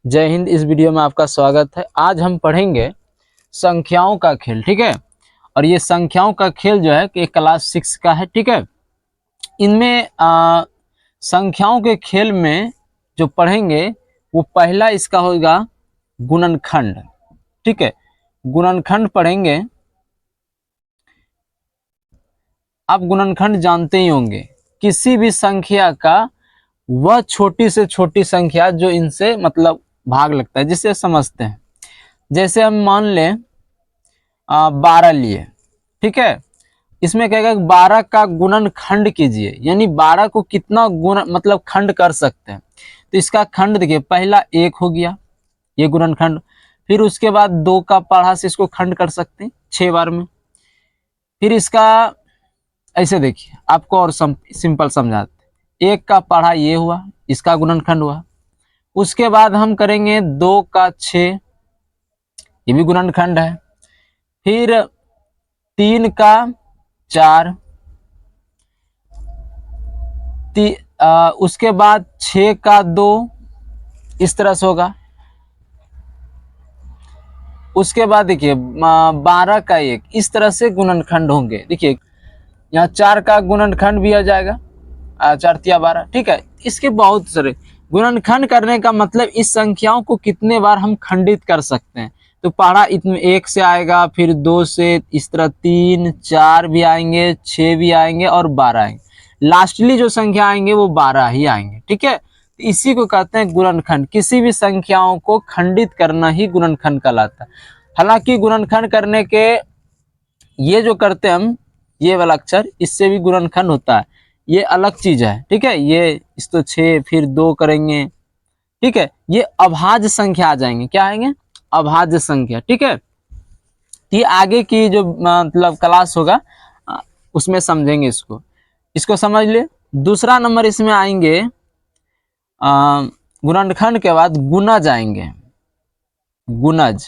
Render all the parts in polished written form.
जय हिंद। इस वीडियो में आपका स्वागत है। आज हम पढ़ेंगे संख्याओं का खेल, ठीक है। और ये संख्याओं का खेल जो है कि क्लास 6 का है, ठीक है। इनमें संख्याओं के खेल में जो पढ़ेंगे वो पहला इसका होगा गुणनखंड, ठीक है। गुणनखंड पढ़ेंगे। आप गुणनखंड जानते ही होंगे, किसी भी संख्या का वह छोटी से छोटी संख्या जो इनसे मतलब भाग लगता है, जिसे समझते हैं। जैसे हम मान लें 12 लिए, ठीक है। इसमें कहेगा 12 का गुणनखंड कीजिए, यानी 12 को कितना गुण मतलब खंड कर सकते हैं। तो इसका खंड देखिए, पहला 1 हो गया, ये गुणनखंड। फिर उसके बाद 2 का पढ़ा से इसको खंड कर सकते हैं 6 बार में। फिर इसका ऐसे देखिए, आपको और सिंपल समझाते। 1 का पढ़ा ये हुआ, इसका गुणनखंड हुआ। उसके बाद हम करेंगे 2 का 6, ये भी गुणनखंड है। फिर 3 का 4, उसके बाद 6 का 2, इस तरह से होगा। उसके बाद देखिए 12 का 1, इस तरह से गुणनखंड होंगे। देखिए यहाँ 4 का गुणनखंड भी आ जाएगा, 4 तिया 12, ठीक है। इसके बहुत सारे गुणनखंड करने का मतलब इस संख्याओं को कितने बार हम खंडित कर सकते हैं। तो पढ़ा इतने 1 से आएगा, फिर 2 से, इस तरह 3, 4 भी आएंगे, 6 भी आएंगे और 12 आएंगे। लास्टली जो संख्या आएंगे वो 12 ही आएंगे, ठीक है। तो इसी को कहते हैं गुणनखंड। किसी भी संख्याओं को खंडित करना ही गुणनखंड कहलाता है। हालांकि गुणनखंड करने के ये जो करते हैं हम, ये वाला अक्षर, इससे भी गुणनखंड होता है, ये अलग चीज है, ठीक है। ये इस तो 6 फिर 2 करेंगे, ठीक है। ये अभाज्य संख्या आ जाएंगे, क्या आएंगे? अभाज्य संख्या, ठीक है। ये आगे की जो मतलब क्लास होगा उसमें समझेंगे इसको। इसको समझ ले। दूसरा नंबर इसमें आएंगे गुणनखंड के बाद गुणज आएंगे। गुणज,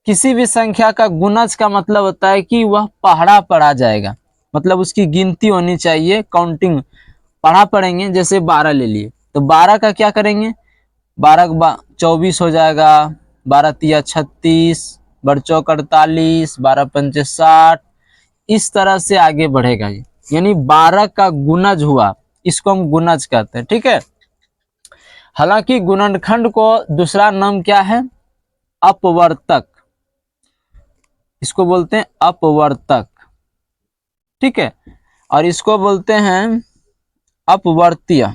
किसी भी संख्या का गुणज का मतलब होता है कि वह पढ़ा पढ़ा जाएगा, मतलब उसकी गिनती होनी चाहिए, काउंटिंग पढ़ा पढ़ेंगे। जैसे 12 ले लिए, तो 12 का क्या करेंगे? 12 24 हो जाएगा, 12 तिया 36, 12 चौक 48, 12 पंचे 60, इस तरह से आगे बढ़ेगा ये। यानी 12 का गुणज हुआ, इसको हम गुणज कहते हैं, ठीक है। हालांकि गुणनखंड को दूसरा नाम क्या है? अपवर्तक, इसको बोलते हैं अपवर्तक, ठीक है। और इसको बोलते हैं अपवर्तीय,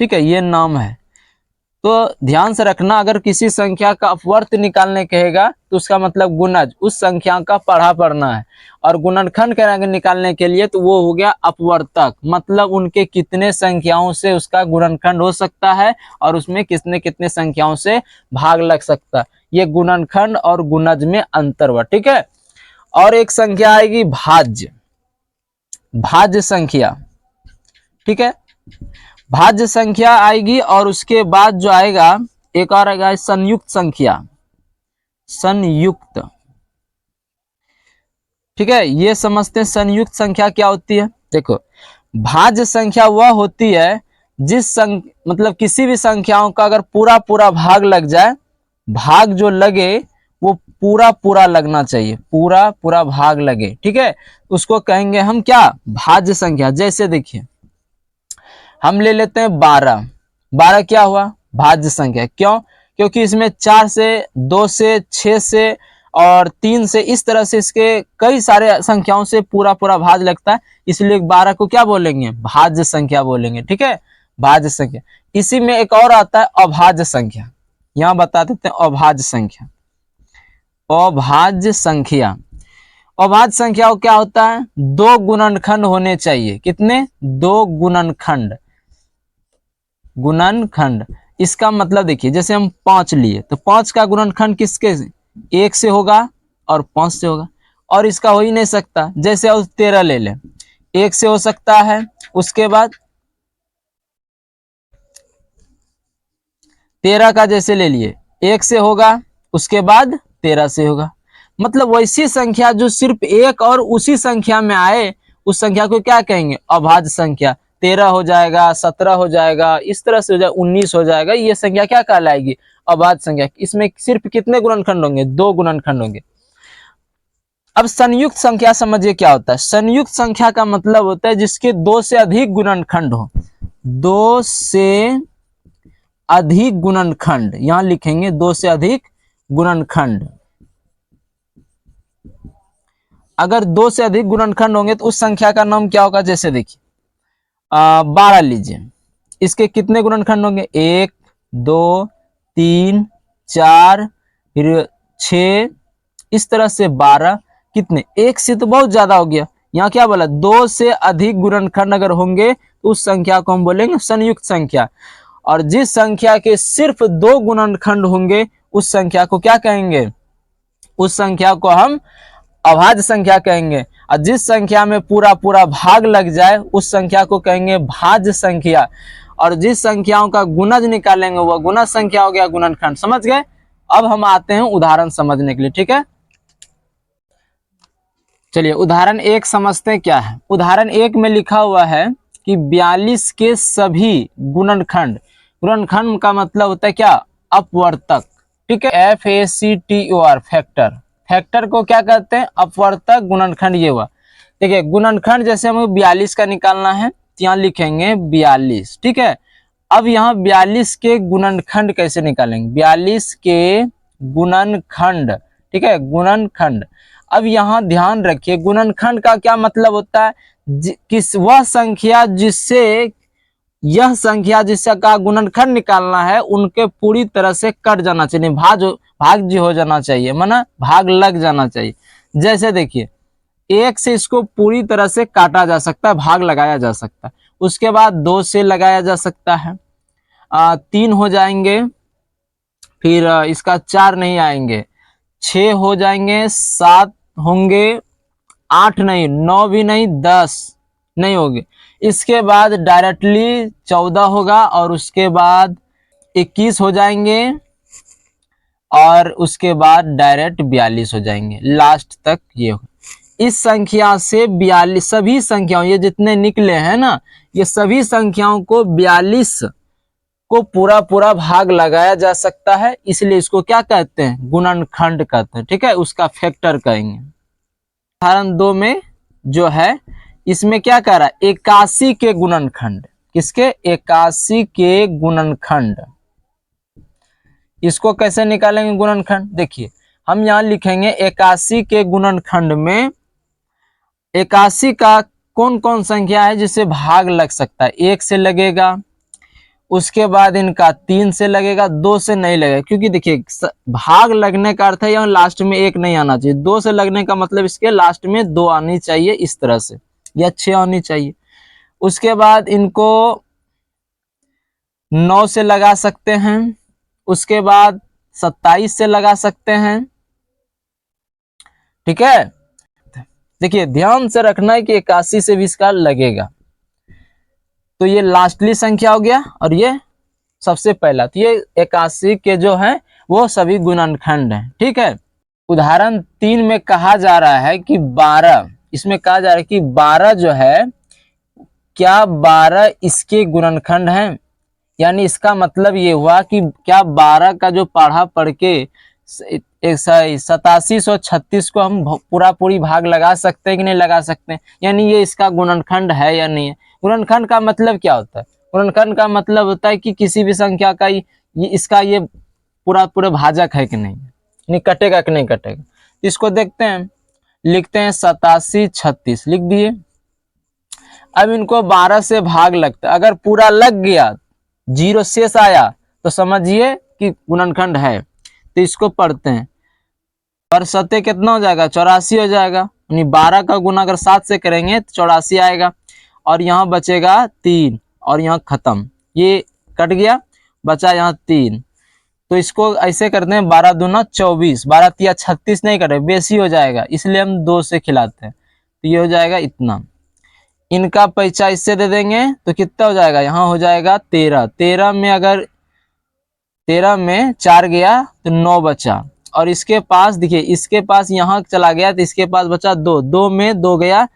ठीक है, ये नाम है। तो ध्यान से रखना, अगर किसी संख्या का अपवर्त निकालने कहेगा तो उसका मतलब गुणज, उस संख्या का पढ़ा पढ़ना है। और गुणनखंड निकालने के लिए तो वो हो गया अपवर्तक, मतलब उनके कितने संख्याओं से उसका गुणनखंड हो सकता है और उसमें कितने कितने संख्याओं से भाग लग सकता है। ये गुणनखंड और गुणज में अंतर हुआ, ठीक है। और एक संख्या आएगी भाज्य, भाज्य संख्या, ठीक है। भाज्य संख्या आएगी और उसके बाद जो आएगा एक और आएगा संयुक्त संख्या, संयुक्त, ठीक है। ये समझते हैं संयुक्त संख्या क्या होती है। देखो, भाज्य संख्या वह होती है जिस मतलब किसी भी संख्याओं का अगर पूरा पूरा भाग लग जाए, भाग जो लगे वो पूरा पूरा लगना चाहिए, पूरा पूरा भाग लगे, ठीक है। उसको कहेंगे हम क्या? भाज्य संख्या। जैसे देखिए हम ले लेते हैं 12, 12 क्या हुआ? भाज्य संख्या। क्यों? क्योंकि इसमें 4 से, 2 से, 6 से और 3 से, इस तरह से इसके कई सारे संख्याओं से पूरा पूरा भाज लगता है, इसलिए 12 को क्या बोलेंगे? भाज्य संख्या बोलेंगे, ठीक है, भाज्य संख्या। इसी में एक और आता है अभाज्य संख्या, यहां बता देते हैं अभाज्य संख्या। अभाज्य संख्या, अभाज्य संख्या क्या होता है? 2 गुणनखंड होने चाहिए। कितने? 2 गुणनखंड, गुणनखंड। इसका मतलब देखिए, जैसे हम 5 लिए तो 5 का गुणनखंड किसके से? 1 से होगा और 5 से होगा, और इसका हो ही नहीं सकता। जैसे उस 13 ले लें, 1 से हो सकता है, उसके बाद 13 का जैसे ले लिए, 1 से होगा, उसके बाद 13 से होगा। मतलब वैसी संख्या जो सिर्फ एक और उसी संख्या में आए, उस संख्या को क्या कहेंगे? अभाज्य संख्या। 13 हो जाएगा, 17 हो जाएगा, इस तरह से हो जाएगा, 19 हो जाएगा। ये संख्या क्या कहलाएगी? अभाज्य संख्या। इसमें सिर्फ कितने गुणनखंड होंगे? 2 गुणनखंड होंगे। अब संयुक्त संख्या समझिए क्या होता है। संयुक्त संख्या का मतलब होता है जिसके 2 से अधिक गुणनखंड हो। 2 से अधिक गुणनखंड, यहां लिखेंगे 2 से अधिक गुणनखंड। अगर 2 से अधिक गुणनखंड होंगे तो उस संख्या का नाम क्या होगा? जैसे देखिए 12 लीजिए, इसके कितने गुणनखंड होंगे? 1 2 3 4 फिर 6, इस तरह से 12। कितने? 1 से तो बहुत ज्यादा हो गया। यहाँ क्या बोला? 2 से अधिक गुणनखंड अगर होंगे तो उस संख्या को हम बोलेंगे संयुक्त संख्या। और जिस संख्या के सिर्फ 2 गुणनखंड होंगे उस संख्या को क्या कहेंगे? उस संख्या को हम अभाज्य संख्या कहेंगे। और जिस संख्या में पूरा पूरा भाग लग जाए उस संख्या को कहेंगे भाज्य संख्या। और जिस संख्याओं का गुणज निकालेंगे वह गुणज संख्या हो गया, गुणनखंड। समझ गए? अब हम आते हैं उदाहरण समझने के लिए, ठीक है। चलिए उदाहरण 1 समझते हैं क्या है। उदाहरण 1 में लिखा हुआ है कि 42 के सभी गुणनखंड, गुणनखंड का मतलब होता है क्या? अपवर्तक, ठीक है। FACTOR, factor. फैक्टर को क्या कहते हैं? अपवर्तक गुणनखंड। ये हुआ, देखिए गुणनखंड जैसे हमें 42 का निकालना है तो यहाँ लिखेंगे 42, ठीक है। अब यहाँ 42 के गुणनखंड कैसे निकालेंगे? 42 के गुणनखंड, ठीक है, गुणनखंड। अब यहाँ ध्यान रखिए गुणनखंड का क्या मतलब होता है? किस वह संख्या जिससे यह संख्या जिसका गुणनखंड निकालना है उनके पूरी तरह से कट जाना चाहिए, भाज्य हो जाना चाहिए, माना भाग लग जाना चाहिए। जैसे देखिए 1 से इसको पूरी तरह से काटा जा सकता है, भाग लगाया जा सकता है। उसके बाद 2 से लगाया जा सकता है, 3 हो जाएंगे, फिर इसका 4 नहीं आएंगे, 6 हो जाएंगे, 7 होंगे, 8 नहीं, 9 भी नहीं, 10 नहीं होंगे। इसके बाद डायरेक्टली 14 होगा और उसके बाद 21 हो जाएंगे और उसके बाद डायरेक्ट 42 हो जाएंगे, लास्ट तक ये होगा। इस संख्या से 42 सभी संख्याओं, ये जितने निकले हैं ना, ये सभी संख्याओं को 42 को पूरा पूरा भाग लगाया जा सकता है, इसलिए इसको क्या कहते हैं? गुणनखंड कहते हैं, ठीक है। उसका फैक्टर कहेंगे। उदाहरण 2 में जो है इसमें क्या कह रहा है? 81 के गुणनखंड। किसके? 81 के गुणनखंड। इसको कैसे निकालेंगे गुणनखंड? देखिए हम यहाँ लिखेंगे 81 के गुणनखंड में 81 का कौन कौन संख्या है जिससे भाग लग सकता है? 1 से लगेगा, उसके बाद इनका 3 से लगेगा, 2 से नहीं लगेगा, क्योंकि देखिए भाग लगने का अर्थ है यहाँ लास्ट में 1 नहीं आना चाहिए। 2 से लगने का मतलब इसके लास्ट में 2 आनी चाहिए, इस तरह से, या 6 आनी चाहिए। उसके बाद इनको 9 से लगा सकते हैं, उसके बाद 27 से लगा सकते हैं, ठीक है। देखिए ध्यान से रखना है कि 81 से भी इसका लगेगा, तो ये लास्टली संख्या हो गया और ये सबसे पहला। तो ये 81 के जो है वो सभी गुणनखंड हैं, ठीक है। उदाहरण 3 में कहा जा रहा है कि 12, इसमें कहा जा रहा है कि 12 जो है, क्या 12 इसके गुणनखंड हैं? यानी इसका मतलब ये हुआ कि क्या 12 का जो पढ़ के 8736 को हम पूरा पूरी भाग लगा सकते हैं कि नहीं लगा सकते हैं? यानी ये इसका गुणनखंड है या नहीं है? गुणनखंड का मतलब क्या होता है? गुणनखंड का मतलब होता है कि किसी भी संख्या का इसका ये पूरा भाजक है कि नहीं कटेगा कि नहीं कटेगा। इसको देखते हैं, लिखते हैं 8736 लिख दिए। अब इनको 12 से भाग लगता है, अगर पूरा लग गया, 0 शेष आया तो समझिए कि गुणनखंड है। तो इसको पढ़ते हैं, और 7 कितना हो जाएगा? 84 हो जाएगा। यानी 12 का गुना अगर 7 से करेंगे तो 84 आएगा, और यहाँ बचेगा 3 और यहाँ खत्म, ये कट गया, बचा यहाँ 3। तो इसको ऐसे करते हैं 12 दूना 24, 12 तिया 36 नहीं कटे, बेसी हो जाएगा, इसलिए हम 2 से खिलाते हैं। तो ये हो जाएगा इतना। इनका पैसा इससे दे देंगे तो कितना हो जाएगा? यहाँ हो जाएगा 13। 13 में अगर 13 में 4 गया तो 9 बचा, और इसके पास देखिए, इसके पास यहाँ चला गया तो इसके पास बचा 2, 2 में 2 गया,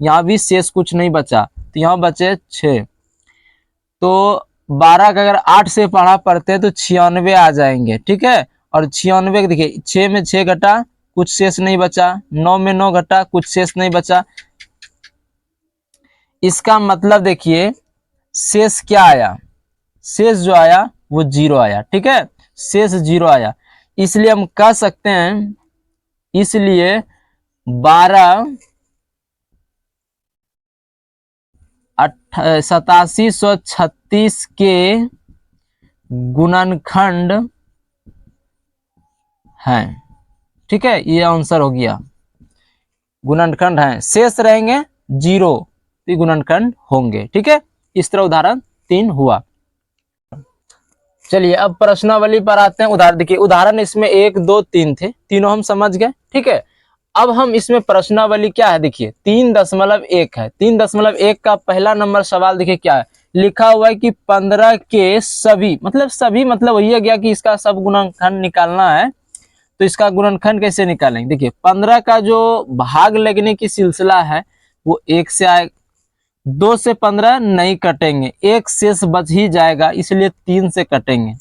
यहाँ भी शेष कुछ नहीं बचा, तो यहाँ बचे 6। तो 12 का अगर 8 से पढ़ा पढ़ते हैं तो 96 आ जाएंगे, ठीक है। और 96 देखिए 6 में 6 घटा, कुछ शेष नहीं बचा, 9 में 9 घटा, कुछ शेष नहीं बचा। इसका मतलब देखिए शेष क्या आया, शेष जो आया वो 0 आया, ठीक है, शेष 0 आया। इसलिए हम कह सकते हैं, इसलिए 12 8736 के गुणनखंड हैं, ठीक है, ये आंसर हो गया। गुणनखंड हैं, शेष रहेंगे 0, तो ये गुणनखंड होंगे, ठीक है। इस तरह उदाहरण 3 हुआ। चलिए अब प्रश्नावली पर आते हैं। उदाहरण देखिए, उदाहरण इसमें 1 2 3 थे, तीनों हम समझ गए, ठीक है। अब हम इसमें प्रश्नावली क्या है, देखिए 3.1 है। 3.1 का पहला नंबर सवाल देखिए क्या है, लिखा हुआ है कि 15 के सभी, मतलब सभी मतलब वही है गया कि इसका सब गुणनखंड निकालना है। तो इसका गुणनखंड कैसे निकालेंगे, देखिए 15 का जो भाग लगने की सिलसिला है वो 1 से आए, 2 से 15 नहीं कटेंगे, एक शेष बच ही जाएगा, इसलिए 3 से कटेंगे।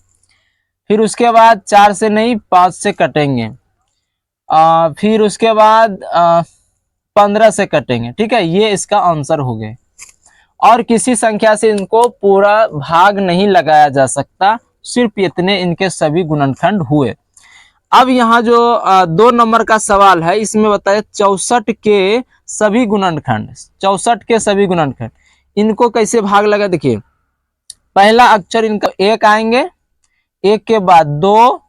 फिर उसके बाद 4 से नहीं 5 से कटेंगे, फिर उसके बाद 15 से कटेंगे, ठीक है। ये इसका आंसर हो गए। और किसी संख्या से इनको पूरा भाग नहीं लगाया जा सकता, सिर्फ इतने इनके सभी गुणनखंड हुए। अब यहाँ जो 2 नंबर का सवाल है, इसमें बताया 64 के सभी गुणनखंड, 64 के सभी गुणनखंड, इनको कैसे भाग लगा, देखिए पहला अक्षर इनका 1 आएंगे, 1 के बाद 2,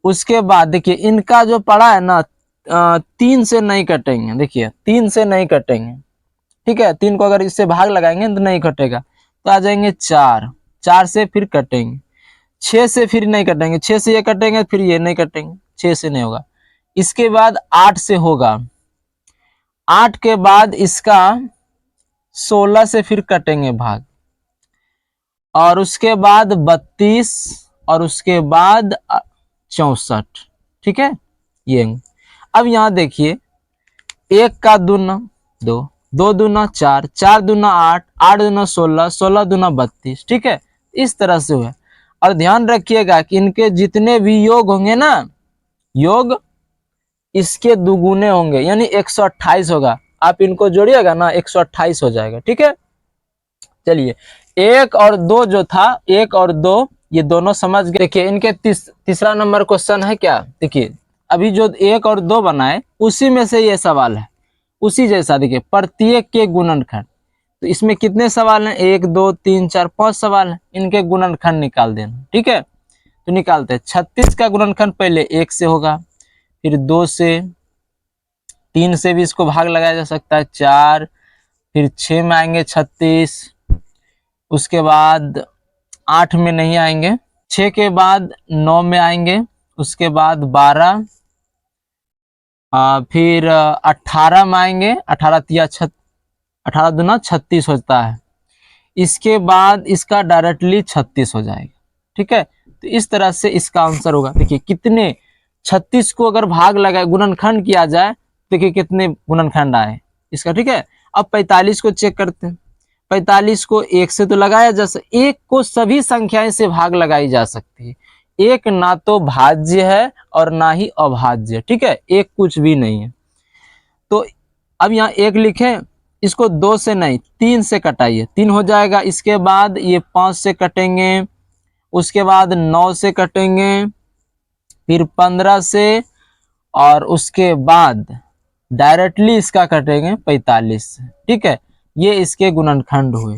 उसके बाद देखिए इनका जो पड़ा है ना 3 से नहीं कटेंगे, देखिए 3 से नहीं कटेंगे, ठीक है। 3 को अगर इससे भाग लगाएंगे तो नहीं कटेगा, तो आ जाएंगे 4, 4 से फिर कटेंगे, 6 से फिर नहीं कटेंगे, 6 से ये कटेंगे, फिर ये नहीं कटेंगे, 6 से नहीं होगा। इसके बाद 8 से होगा, 8 के बाद इसका 16 से फिर कटेंगे भाग, और उसके बाद 32, और उसके बाद 64, ठीक है ये। अब यहाँ देखिए 1 का दूना 2, 2 दूना 4, 4 दूना 8, 8 दूना 16, 16 दूना 32, ठीक है, इस तरह से हुआ। और ध्यान रखिएगा कि इनके जितने भी योग होंगे ना, योग इसके दुगुने होंगे, यानी 128 होगा। आप इनको जोड़िएगा ना 128 हो जाएगा, ठीक है। चलिए 1 और 2 जो था, 1 और 2 ये दोनों समझ गए। देखिए इनके तीसरा नंबर क्वेश्चन है क्या, देखिए अभी जो 1 और 2 बनाए उसी में से ये सवाल है, उसी जैसा। देखिए प्रत्येक के गुणनखंड, तो इसमें कितने सवाल हैं, 1 2 3 4 5 सवाल हैं, इनके गुणनखंड निकाल देना, ठीक है। तो निकालते हैं। 36 का गुणनखंड पहले 1 से होगा, फिर 2 से, 3 से भी इसको भाग लगाया जा सकता है, 4, फिर 6 में आएंगे 36, उसके बाद 8 में नहीं आएंगे, 6 के बाद 9 में आएंगे, उसके बाद 12, फिर 18 में आएंगे, 18 दूना 36 होता है। इसके बाद इसका डायरेक्टली 36 हो जाएगा, ठीक है। तो इस तरह से इसका आंसर होगा। देखिए कितने, 36 को अगर भाग लगाए गुणनखंड किया जाए, देखिए कितने गुणनखंड आए इसका, ठीक है। अब 45 को चेक करते हैं। 45 को 1 से तो लगाया जा सकता, 1 को सभी संख्याएं से भाग लगाई जा सकती है। 1 ना तो भाज्य है और ना ही अभाज्य, ठीक है, 1 कुछ भी नहीं है। तो अब यहाँ 1 लिखे, इसको 2 से नहीं 3 से कटाइए, 3 हो जाएगा। इसके बाद ये 5 से कटेंगे, उसके बाद 9 से कटेंगे, फिर 15 से, और उसके बाद डायरेक्टली इसका कटेंगे 45 से, ठीक है। ये इसके गुणनखंड हुए।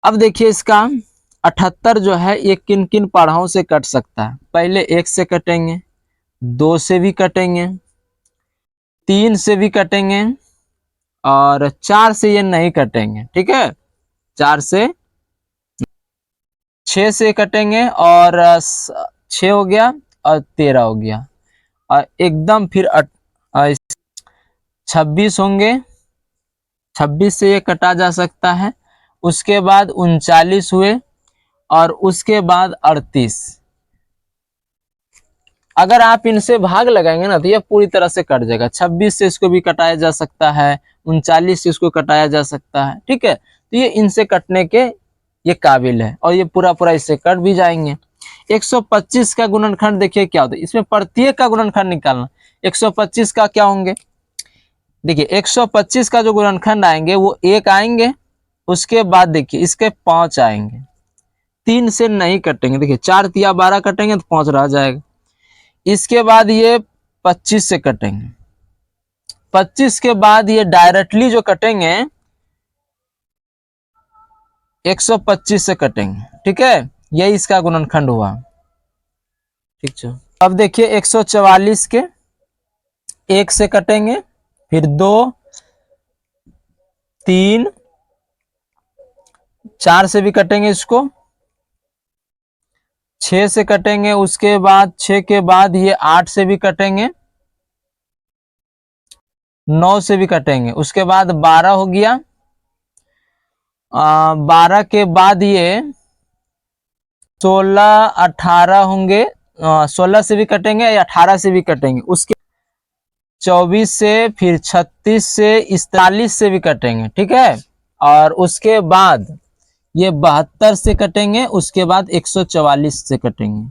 अब देखिए इसका 78 जो है ये किन किन पढ़ाओं से कट सकता है, पहले 1 से कटेंगे, 2 से भी कटेंगे, 3 से भी कटेंगे, और 4 से ये नहीं कटेंगे, ठीक है। 4 से, 6 से कटेंगे, और 6 हो गया, और 13 हो गया, और एकदम फिर 26 होंगे, 26 से ये कटा जा सकता है। उसके बाद 39 हुए, और उसके बाद 38। अगर आप इनसे भाग लगाएंगे ना तो ये पूरी तरह से कट जाएगा। 26 से इसको भी कटाया जा सकता है, 39 से इसको कटाया जा सकता है, ठीक है। तो ये इनसे कटने के ये काबिल है और ये पूरा पूरा इससे कट भी जाएंगे। 125 का गुणनखंड देखिए क्या होता है, इसमें प्रत्येक का गुणनखंड निकालना। 125 का क्या होंगे, देखिए 125 का जो गुणनखंड आएंगे वो 1 आएंगे, उसके बाद देखिए इसके 5 आएंगे, 3 से नहीं कटेंगे, देखिए 4 तिया 12 कटेंगे तो 5 रह जाएगा। इसके बाद ये 25 से कटेंगे, 25 के बाद ये डायरेक्टली जो कटेंगे 125 से कटेंगे, ठीक है, यही इसका गुणनखंड हुआ। ठीक है, अब देखिए 144 के 1 से कटेंगे, फिर 2, 3, 4 से भी कटेंगे, इसको 6 से कटेंगे, उसके बाद 6 के बाद ये 8 से भी कटेंगे, 9 से भी कटेंगे, उसके बाद 12 हो गया, 12 के बाद ये 16, 18 होंगे, 16 से भी कटेंगे या 18 से भी कटेंगे, उसके 24 से, फिर 36 से, 41 से भी कटेंगे, ठीक है, और उसके बाद ये 72 से कटेंगे, उसके बाद 144 से कटेंगे।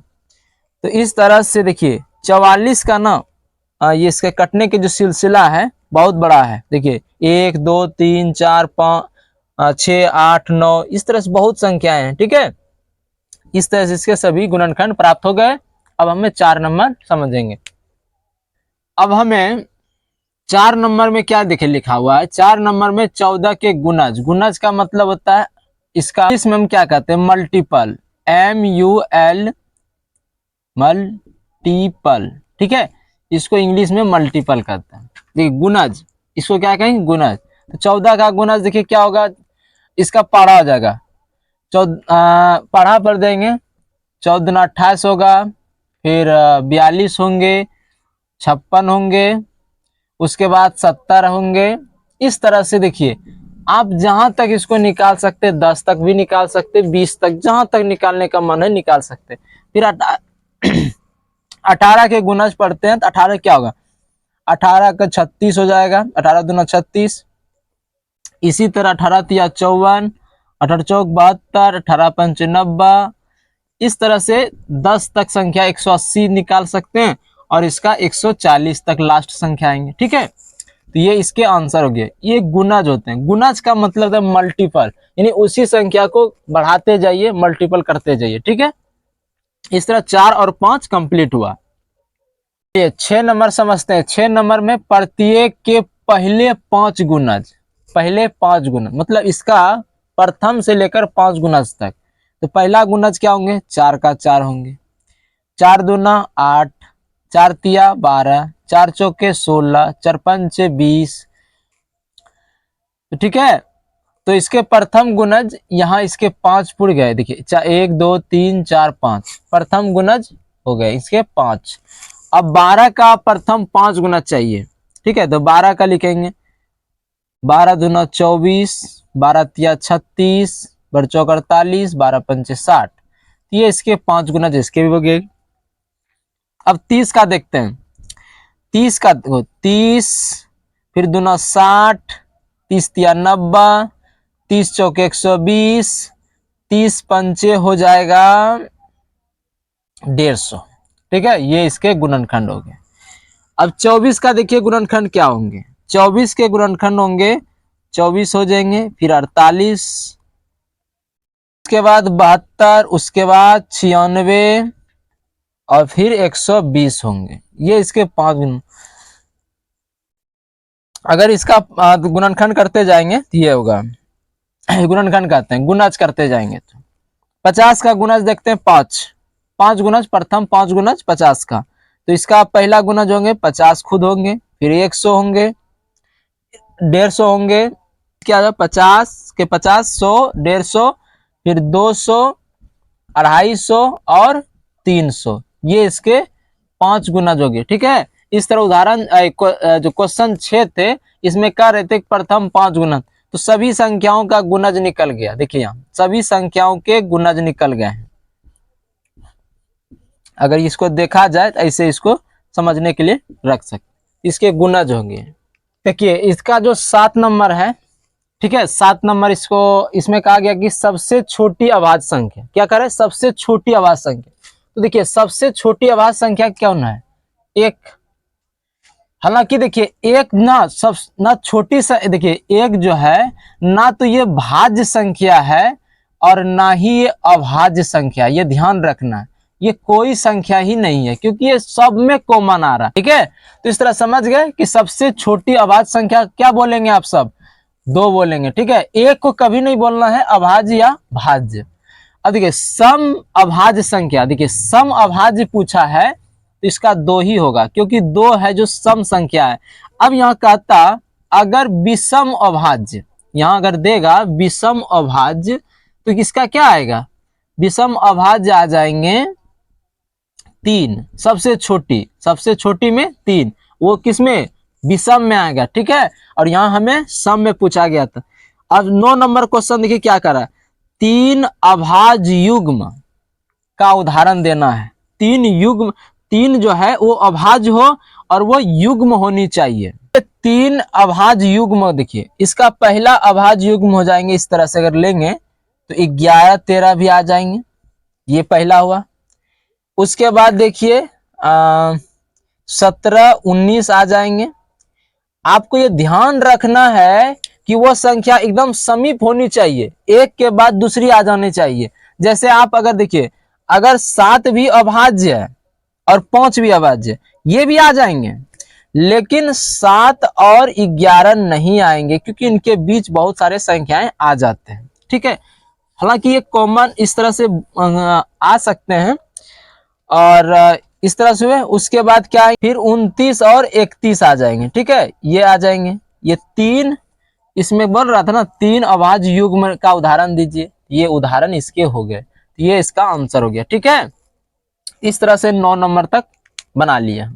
तो इस तरह से देखिए 44 का ना ये इसके कटने के जो सिलसिला है बहुत बड़ा है। देखिए 1, 2, 3, 4, 5, 6, 8, 9, इस तरह से बहुत संख्याएं हैं, ठीक है। इस तरह से इसके सभी गुणनखंड प्राप्त हो गए। अब हमें 4 नंबर समझेंगे। अब हमें 4 नंबर में क्या देखे लिखा हुआ है, 4 नंबर में 14 के गुणज। गुणज का मतलब होता है इसका, इसमें हम क्या कहते हैं, मल्टीपल, MUL, मल्टीपल, ठीक है, इसको इंग्लिश में मल्टीपल कहते हैं। देखिए गुणज, इसको क्या कहेंगे, गुणज। तो 14 का गुणज देखिए क्या होगा, इसका पढ़ा हो जाएगा, पढ़ा पर देंगे, 14 दूना 28 होगा, फिर 42 होंगे, 56 होंगे, उसके बाद 70 होंगे। इस तरह से देखिए आप जहां तक इसको निकाल सकते, 10 तक भी निकाल सकते, 20 तक, जहां तक निकालने का मन है निकाल सकते। फिर 18 के गुणज पढ़ते हैं तो 18 क्या होगा, 18 का 36 हो जाएगा, 18 दूना 36। इसी तरह 18 तिया 54, 18 चौक 72, 18 पंच 90। इस तरह से 10 तक संख्या 180 निकाल सकते हैं और इसका 140 तक लास्ट संख्या आएंगे, ठीक है। तो ये इसके आंसर हो गए। ये गुणज होते हैं। गुणज का मतलब है मल्टीपल, यानी उसी संख्या को बढ़ाते जाइए, मल्टीपल करते जाइए, ठीक है। इस तरह 4 और 5 कंप्लीट हुआ। ये 6 नंबर समझते हैं। 6 नंबर में प्रत्येक के पहले 5 गुणज, पहले 5 गुणज मतलब इसका प्रथम से लेकर 5 गुणज तक। तो पहला गुणज क्या होंगे, 4 का 4 होंगे, 4 दूना 8, 4 तिया 12, 4 चौके 16, 4 पंचे 20, तो ठीक है। तो इसके प्रथम गुणज यहाँ इसके 5 पुर गए, देखिए 1, 2, 3, 4, 5 प्रथम गुणज हो गए इसके 5। अब 12 का प्रथम 5 गुणज चाहिए, ठीक है, तो 12 का लिखेंगे, 12 दूना 24, 12 तिया 36, 12 चौक 48, 12 पंचे 60। ये इसके 5 गुणज इसके भी हो गए। अब 30 का देखते हैं। 30 का 30, फिर दूना 60, 30 तिया 90, 30 चौके 120, 30 पंचे हो जाएगा 150, ठीक है। ये इसके गुणनखंड हो गए। अब 24 का देखिए गुणनखंड क्या होंगे। 24 के गुणनखंड होंगे 24 हो जाएंगे, फिर 48, उसके बाद 72, उसके बाद 96 और फिर 120 होंगे। ये इसके 5 गुण। अगर इसका गुणनखंड करते जाएंगे तो ये होगा, गुणनखंड कहते हैं, गुणज करते जाएंगे तो 50 का गुणज देखते हैं, 5 गुणज, प्रथम 5 गुणज 50 का। तो इसका पहला गुणज होंगे 50 खुद होंगे, फिर 100 होंगे, 150 होंगे, क्या होगा 50 के 50, 100, 150, फिर 200, 250 और 300। ये इसके 5 गुणज हो गए, ठीक है। इस तरह उदाहरण जो क्वेश्चन 6 थे इसमें कह रहे थे प्रथम 5 गुणज, तो सभी संख्याओं का गुणज निकल गया। देखिए यहाँ सभी संख्याओं के गुणज निकल गए हैं। अगर इसको देखा जाए तो ऐसे इसको समझने के लिए रख सकते, इसके गुणज होंगे। देखिए इसका जो 7 नंबर है, ठीक है। 7 नंबर इसको इसमें कहा गया कि सबसे छोटी अभाज्य संख्या, क्या करें, सबसे छोटी अभाज्य संख्या। तो देखिए सबसे छोटी अभाज्य संख्या कौन है, एक। हालांकि देखिए एक ना सब ना छोटी देखिए एक जो है ना तो ये भाज्य संख्या है और ना ही ये अभाज्य संख्या, ये ध्यान रखना। ये कोई संख्या ही नहीं है क्योंकि ये सब में कॉमन आ रहा है। ठीक है, तो इस तरह समझ गए कि सबसे छोटी अभाज्य संख्या क्या बोलेंगे आप सब, 2 बोलेंगे। ठीक है, एक को कभी नहीं बोलना है अभाज्य या भाज्य। अब देखिए सम अभाज्य संख्या, देखिए सम अभाज्य पूछा है तो इसका 2 ही होगा क्योंकि 2 है जो सम संख्या है। अब यहाँ कहता अगर विषम अभाज्य, यहाँ अगर देगा विषम अभाज्य तो किसका क्या आएगा, विषम अभाज्य आ जाएंगे 3, सबसे छोटी में 3, वो किसमें, विषम में आएगा। ठीक है, और यहाँ हमें सम में पूछा गया था। अब 9 नंबर क्वेश्चन देखिए क्या करा, 3 अभाज्य युग्म का उदाहरण देना है। 3 युग्म, 3 जो है वो अभाज्य हो और वो युग्म होनी चाहिए। 3 अभाज्य युग्म, देखिए इसका पहला अभाज्य युग्म हो जाएंगे इस तरह से अगर लेंगे तो 11 13 भी आ जाएंगे, ये पहला हुआ। उसके बाद देखिए 17 19 आ जाएंगे। आपको ये ध्यान रखना है कि वो संख्या एकदम समीप होनी चाहिए, एक के बाद दूसरी आ जानी चाहिए। जैसे आप अगर देखिए अगर 7 भी अभाज्य है और 5 भी अभाज्य है, ये भी आ जाएंगे, लेकिन 7 और 11 नहीं आएंगे क्योंकि इनके बीच बहुत सारे संख्याएं आ जाते हैं। ठीक है, हालांकि ये कॉमन इस तरह से आ सकते हैं और इस तरह से हुए। उसके बाद क्या है, फिर 29 और 31 आ जाएंगे। ठीक है, ये आ जाएंगे। ये 3 इसमें बोल रहा था ना, 3 अभाज्य युग्म का उदाहरण दीजिए, ये उदाहरण इसके हो गए, ये इसका आंसर हो गया। ठीक है, इस तरह से 9 नंबर तक बना लिया।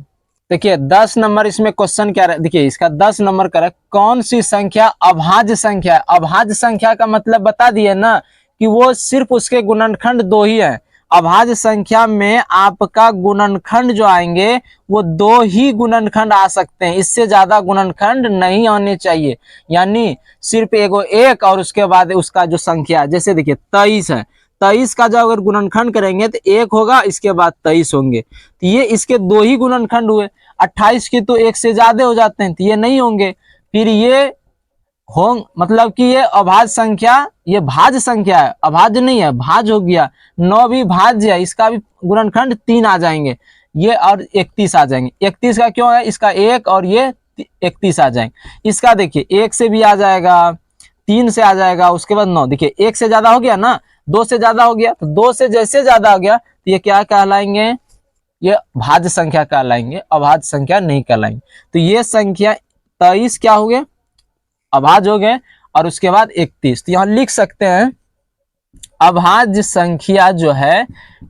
देखिए 10 नंबर इसमें क्वेश्चन क्या है, देखिए इसका 10 नंबर का कौन सी संख्या अभाज्य संख्या है। अभाज्य संख्या का मतलब बता दिए ना कि वो सिर्फ उसके गुणनखंड 2 ही है। अभाज्य संख्या में आपका गुणनखंड जो आएंगे वो 2 ही गुणनखंड आ सकते हैं, इससे ज्यादा गुणनखंड नहीं आने चाहिए। यानी सिर्फ एगो एक और उसके बाद उसका जो संख्या, जैसे देखिए 23 है, 23 का जब अगर गुणनखंड करेंगे तो 1 होगा, इसके बाद 23 होंगे, तो ये इसके 2 ही गुणनखंड हुए। 28 के तो 1 से ज्यादा हो जाते हैं तो ये नहीं होंगे। फिर ये होंगे, मतलब कि ये अभाज्य संख्या, ये भाज्य संख्या है, अभाज्य नहीं है, भाज्य हो गया। 9 भी भाज्य है, इसका भी गुणनखंड 3 आ जाएंगे, ये और 31 आ जाएंगे। 31 का क्यों है, इसका 1 और ये 31 आ जाएंगे। इसका देखिए 1 से भी आ जाएगा, 3 से आ जाएगा, उसके बाद 9। देखिए 1 से ज्यादा हो गया ना, 2 से ज्यादा हो गया, तो 2 से जैसे ज्यादा हो गया तो ये क्या कहलाएंगे, ये भाज्य संख्या कहलाएंगे, अभाज्य संख्या नहीं कहलाएंगे। तो ये संख्या 23 क्या हो गए, अभाज्य हो गए, और उसके बाद 31। तो यहां लिख सकते हैं अभाज्य संख्या जो है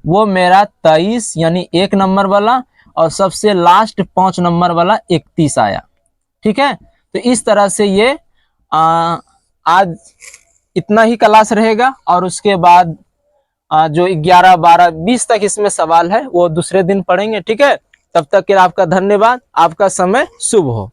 वो मेरा 23 यानी 1 नंबर वाला, और सबसे लास्ट 5 नंबर वाला 31 आया। ठीक है, तो इस तरह से ये आज इतना ही क्लास रहेगा, और उसके बाद जो 11 12 20 तक इसमें सवाल है वो दूसरे दिन पढ़ेंगे। ठीक है, तब तक के आपका धन्यवाद, आपका समय शुभ हो।